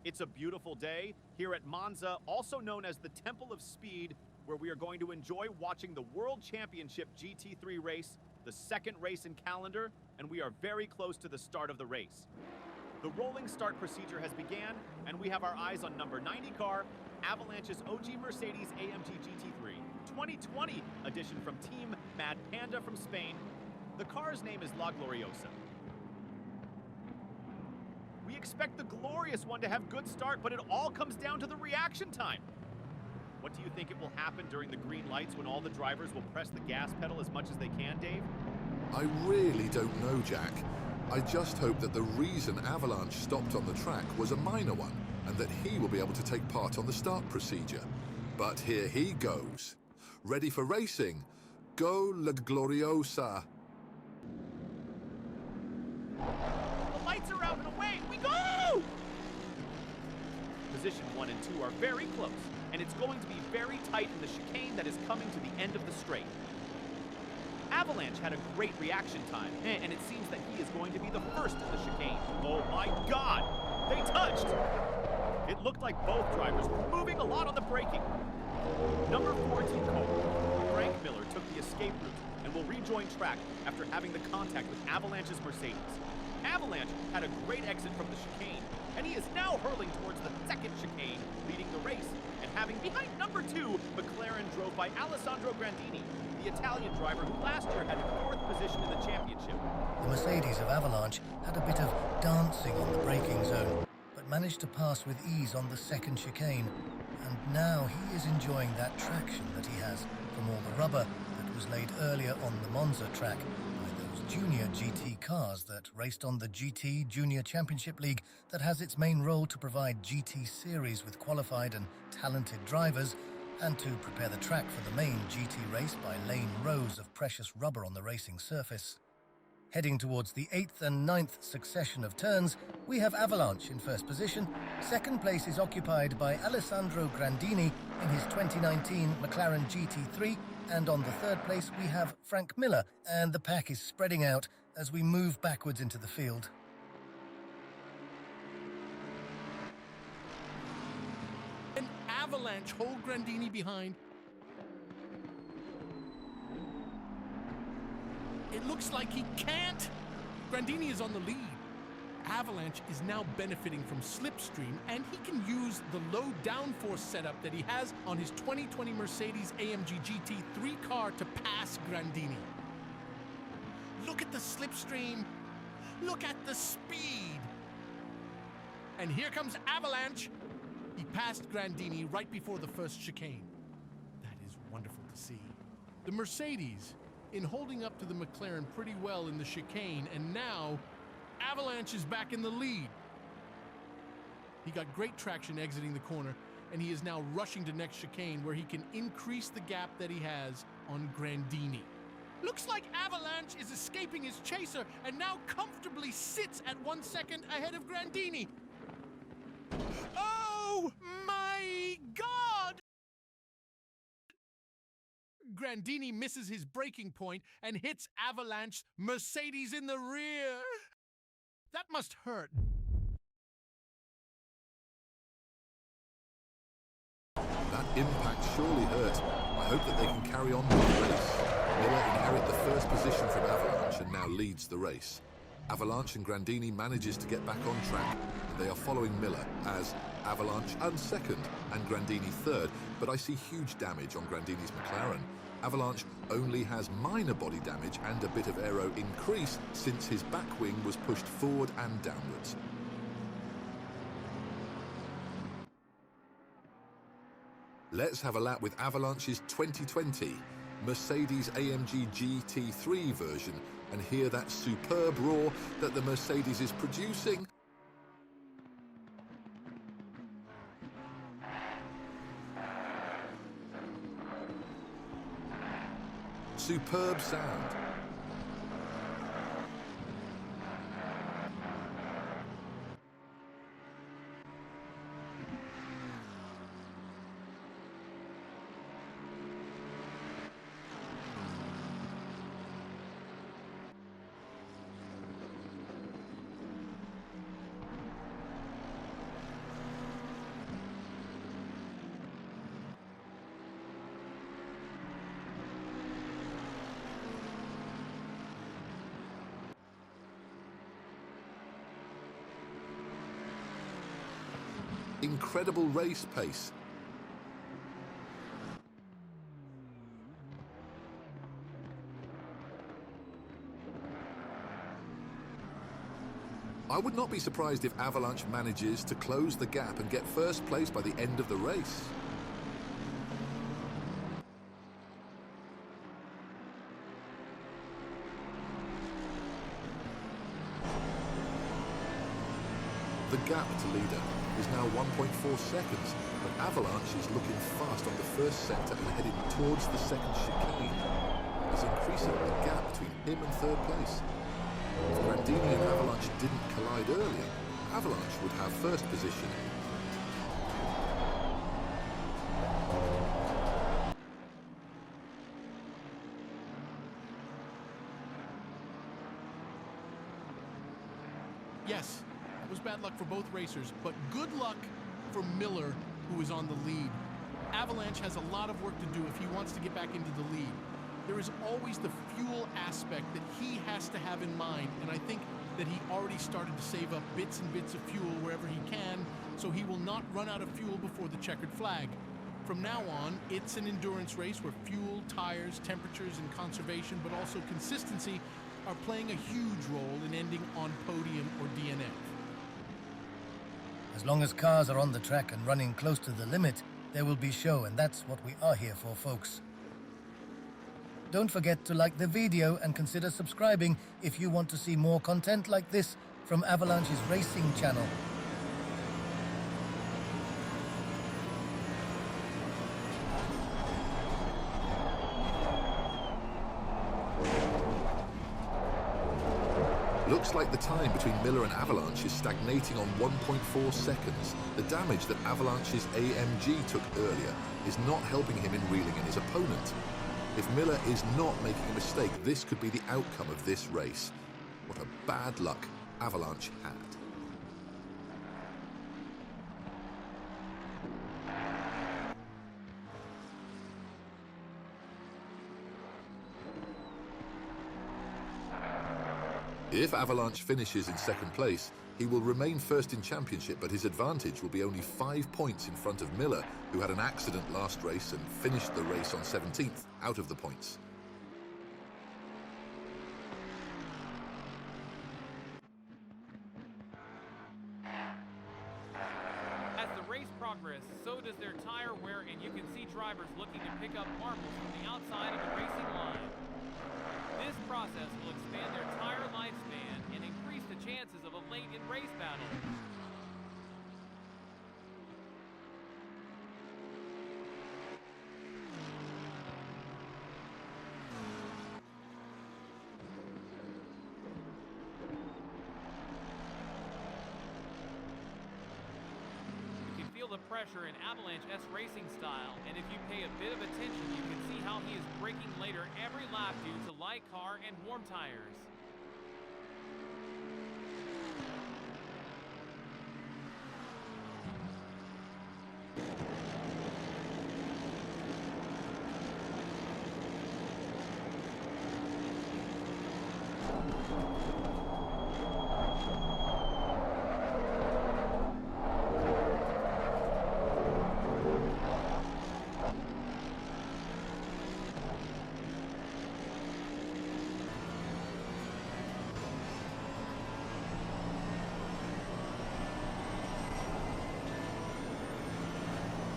It's a beautiful day here at Monza, also known as the Temple of Speed, where we are going to enjoy watching the World Championship GT3 race, the second race in calendar, and we are very close to the start of the race. The rolling start procedure has began, and we have our eyes on number 90 car, Avalanche's OG Mercedes AMG GT3, 2020 edition from Team Mad Panda from Spain. The car's name is La Gloriosa. We expect the glorious one to have good start, but it all comes down to the reaction time. What do you think it will happen during the green lights when all the drivers will press the gas pedal as much as they can, Dave? I really don't know, Jack. I just hope that the reason Avalanche stopped on the track was a minor one, and that he will be able to take part on the start procedure. But here he goes. Ready for racing? Go La Gloriosa! The lights are out and away! We go! Position 1 and 2 are very close, and it's going to be very tight in the chicane that is coming to the end of the straight. Avalanche had a great reaction time, and it seems that he is going to be the first in the chicane. Oh my God! They touched! It looked like both drivers were moving a lot on the braking. Number 14 car, Frank Miller, took the escape route and will rejoin track after having the contact with Avalanche's Mercedes. Avalanche had a great exit from the chicane, and he is now hurling towards the second chicane, leading the race, and having behind number 2, McLaren drove by Alessandro Grandini, the Italian driver who last year had 4th position in the championship. The Mercedes of Avalanche had a bit of dancing on the braking zone, but managed to pass with ease on the second chicane, and now he is enjoying that traction that he has from all the rubber that was laid earlier on the Monza track by those junior GT cars that raced on the GT Junior Championship League that has its main role to provide GT series with qualified and talented drivers, and to prepare the track for the main GT race by laying rows of precious rubber on the racing surface. Heading towards the 8th and 9th succession of turns, we have Avalanche in first position. Second place is occupied by Alessandro Grandini in his 2019 McLaren GT3, and on the third place we have Frank Miller, and the pack is spreading out as we move backwards into the field. An Avalanche hold Grandini behind. It looks like he can't. Grandini is on the lead. Avalanche is now benefiting from slipstream, and he can use the low downforce setup that he has on his 2020 Mercedes AMG GT3 car to pass Grandini. Look at the slipstream. Look at the speed. And here comes Avalanche. He passed Grandini right before the first chicane. That is wonderful to see. The Mercedes in holding up to the McLaren pretty well in the chicane, and now Avalanche is back in the lead. He got great traction exiting the corner, and he is now rushing to next chicane where he can increase the gap that he has on Grandini. Looks like Avalanche is escaping his chaser and now comfortably sits at 1 second ahead of Grandini. Oh my God! Grandini misses his braking point and hits Avalanche Mercedes in the rear. That must hurt. That impact surely hurt. I hope that they can carry on with the race. Miller inherit the first position from Avalanche and now leads the race. Avalanche and Grandini manages to get back on track, and they are following Miller as Avalanche and second and Grandini third, but I see huge damage on Grandini's McLaren. Avalanche only has minor body damage and a bit of aero increase since his back wing was pushed forward and downwards. Let's have a lap with Avalanche's 2020 Mercedes AMG GT3 version and hear that superb roar that the Mercedes is producing. Superb sound. Incredible race pace. I would not be surprised if Avalanche manages to close the gap and get first place by the end of the race. The gap to leader is now 1.4 seconds, but Avalanche is looking fast on the first sector and heading towards the second chicane. It's increasing the gap between him and third place. If Grandini and Avalanche didn't collide earlier, Avalanche would have first position. Yes, it was bad luck for both racers, but good luck for Miller, who is on the lead. Avalanche has a lot of work to do if he wants to get back into the lead. There is always the fuel aspect that he has to have in mind, and I think that he already started to save up bits and bits of fuel wherever he can, so he will not run out of fuel before the checkered flag. From now on, it's an endurance race where fuel, tires, temperatures, and conservation, but also consistency, are playing a huge role in ending on podium or DNF. As long as cars are on the track and running close to the limit, there will be show, and that's what we are here for, folks. Don't forget to like the video and consider subscribing if you want to see more content like this from Avalanche's racing channel. Looks like the time between Miller and Avalanche is stagnating on 1.4 seconds. The damage that Avalanche's AMG took earlier is not helping him in reeling in his opponent. If Miller is not making a mistake, this could be the outcome of this race. What a bad luck Avalanche had. If Avalanche finishes in second place, he will remain first in championship, but his advantage will be only 5 points in front of Miller, who had an accident last race and finished the race on 17th, out of the points. As the race progresses, so does their tire wear, and you can see drivers looking to pick up marbles from the outside of the racing line. This process will expand their tire lifespan and increase the chances of a late-in-race battle. You can feel the pressure in Avalanche S racing style, and if you pay a bit of attention, you can see how he is braking later every lap due to light car and warm tires.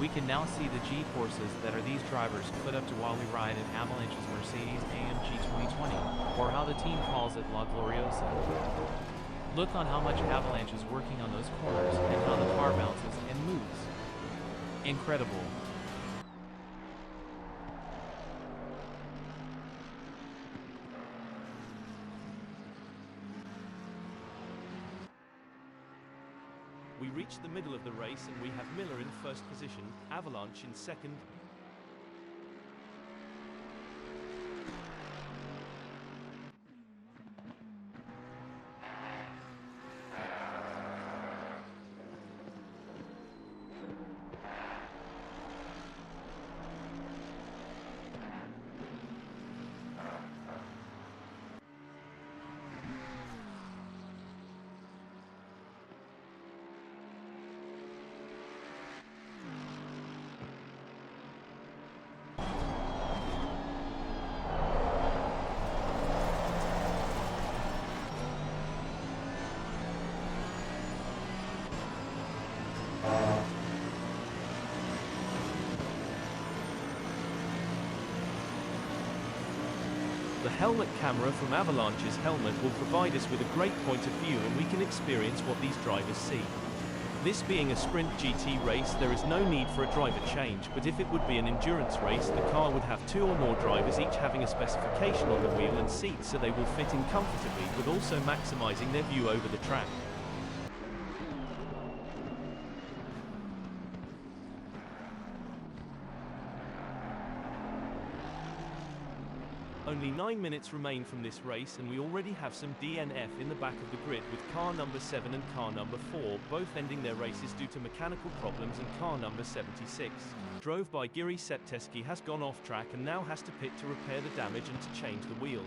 We can now see the G-forces that are these drivers put up to while we ride in Avalanche's Mercedes-AMG 2020, or how the team calls it La Gloriosa. Look on how much Avalanche is working on those corners and how the car bounces and moves. Incredible. We reach the middle of the race and we have Miller in first position, Avalanche in second. helmet camera from Avalanche's helmet will provide us with a great point of view and we can experience what these drivers see. This being a sprint GT race, there is no need for a driver change, but if it would be an endurance race, the car would have 2 or more drivers each having a specification on the wheel and seats so they will fit in comfortably, but also maximizing their view over the track. Only 9 minutes remain from this race and we already have some DNF in the back of the grid, with car number 7 and car number 4 both ending their races due to mechanical problems, and car number 76, drove by Giri Septeski, has gone off track and now has to pit to repair the damage and to change the wheels.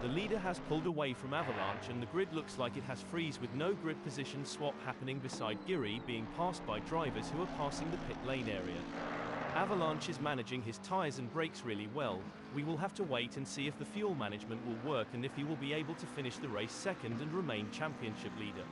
The leader has pulled away from Avalanche and the grid looks like it has freeze, with no grid position swap happening, beside Giri being passed by drivers who are passing the pit lane area. Avalanche is managing his tyres and brakes really well. We will have to wait and see if the fuel management will work and if he will be able to finish the race second and remain championship leader.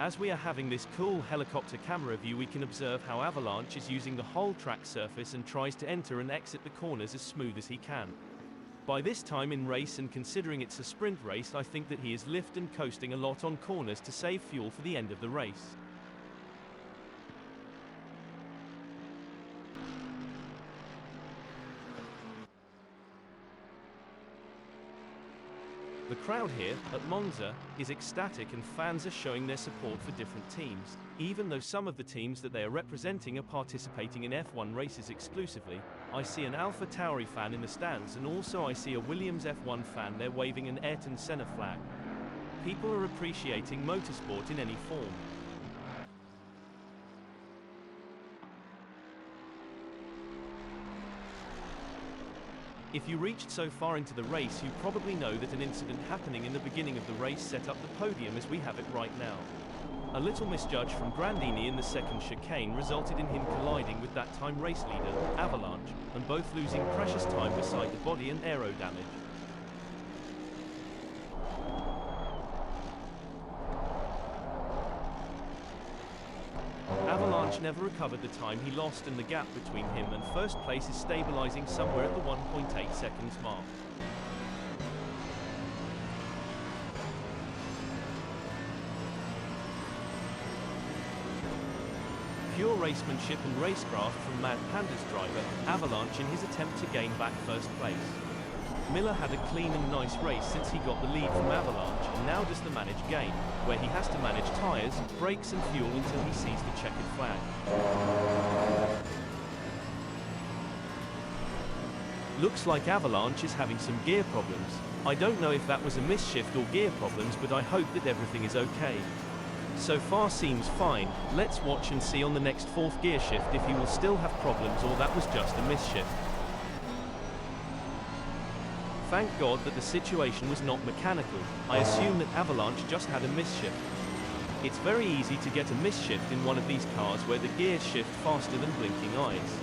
As we are having this cool helicopter camera view, we can observe how Avalanche is using the whole track surface and tries to enter and exit the corners as smooth as he can. By this time in race, and considering it's a sprint race, I think that he is lift and coasting a lot on corners to save fuel for the end of the race. The crowd here, at Monza, is ecstatic and fans are showing their support for different teams. Even though some of the teams that they are representing are participating in F1 races exclusively, I see an Alpha Tauri fan in the stands, and also I see a Williams F1 fan there waving an Ayrton Senna flag. People are appreciating motorsport in any form. If you reached so far into the race, you probably know that an incident happening in the beginning of the race set up the podium as we have it right now. A little misjudge from Grandini in the second chicane resulted in him colliding with that time race leader, Avalanche, and both losing precious time beside the body and aero damage. Avalanche never recovered the time he lost, and the gap between him and first place is stabilizing somewhere at the 1.8 seconds mark. Pure racemanship and racecraft from Mad Panda's driver, Avalanche, in his attempt to gain back first place. Miller had a clean and nice race since he got the lead from Avalanche, and now does the manage game, where he has to manage tyres, brakes and fuel until he sees the checkered flag. Looks like Avalanche is having some gear problems. I don't know if that was a misshift or gear problems, but I hope that everything is okay. So far seems fine. Let's watch and see on the next fourth gear shift if he will still have problems or that was just a misshift. Thank God that the situation was not mechanical. I assume that Avalanche just had a misshift. It's very easy to get a misshift in one of these cars where the gears shift faster than blinking eyes.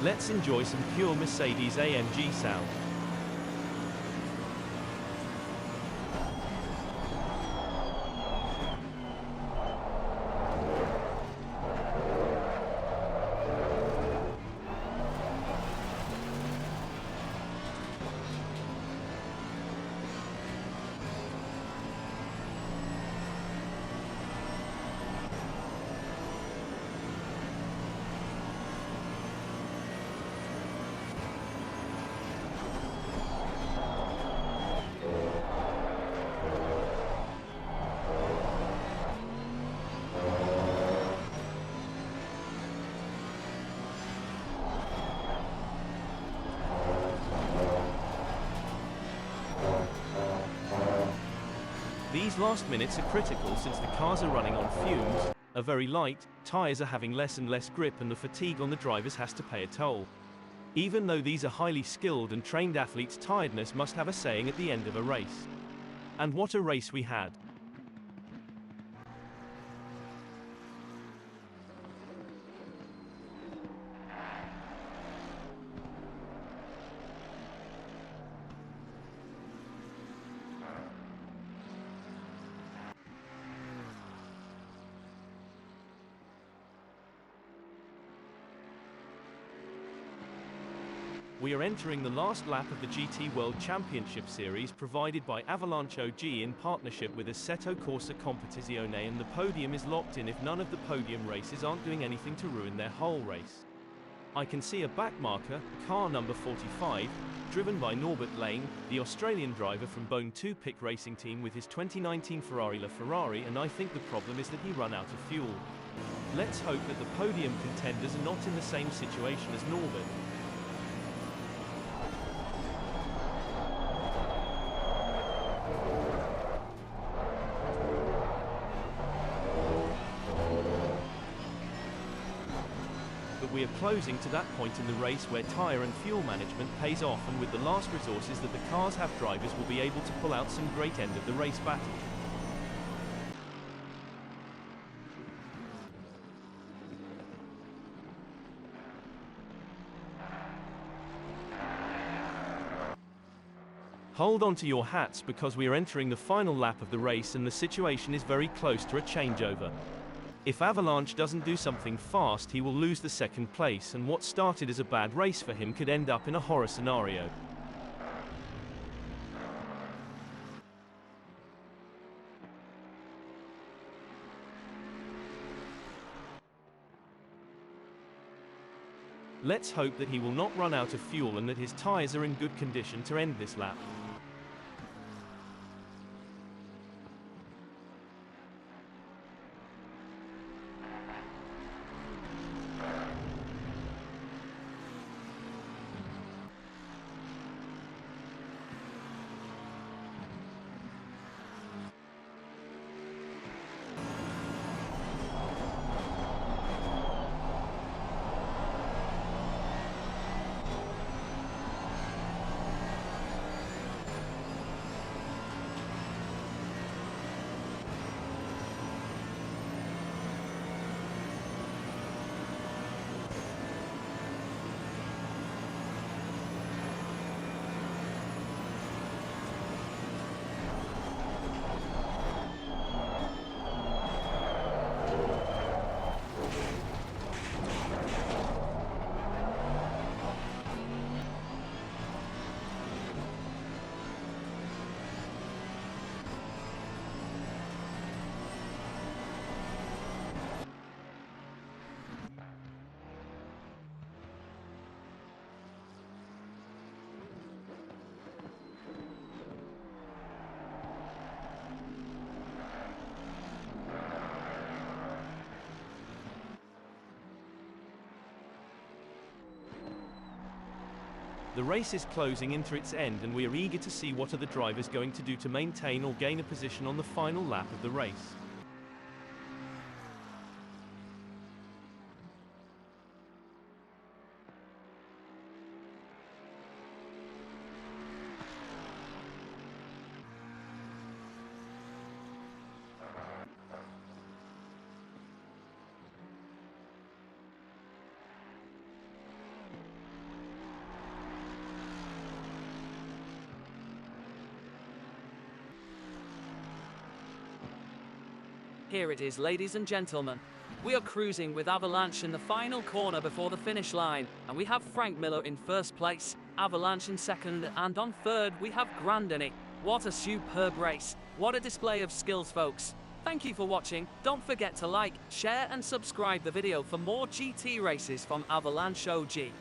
Let's enjoy some pure Mercedes AMG sound. These last minutes are critical since the cars are running on fumes, are very light, tyres are having less and less grip, and the fatigue on the drivers has to pay a toll. Even though these are highly skilled and trained athletes, tiredness must have a saying at the end of a race. And what a race we had. We are entering the last lap of the GT World Championship Series provided by Avalansa OG in partnership with Assetto Corsa Competizione, and the podium is locked in if none of the podium races aren't doing anything to ruin their whole race. I can see a back marker, car number 45, driven by Norbert Lane, the Australian driver from Bone 2 Pick Racing Team with his 2019 Ferrari LaFerrari, and I think the problem is that he ran out of fuel. Let's hope that the podium contenders are not in the same situation as Norbert. We are closing to that point in the race where tyre and fuel management pays off, and with the last resources that the cars have, drivers will be able to pull out some great end of the race battle. Hold on to your hats because we are entering the final lap of the race and the situation is very close to a changeover. If Avalanche doesn't do something fast, he will lose the second place, and what started as a bad race for him could end up in a horror scenario. Let's hope that he will not run out of fuel and that his tyres are in good condition to end this lap. The race is closing into its end, and we are eager to see what are the drivers going to do to maintain or gain a position on the final lap of the race. Here it is, ladies and gentlemen. We are cruising with Avalanche in the final corner before the finish line, and we have Frank Miller in first place, Avalanche in second, and on third we have Grandini. What a superb race. What a display of skills, folks. Thank you for watching. Don't forget to like, share and subscribe the video for more GT races from Avalansa OG.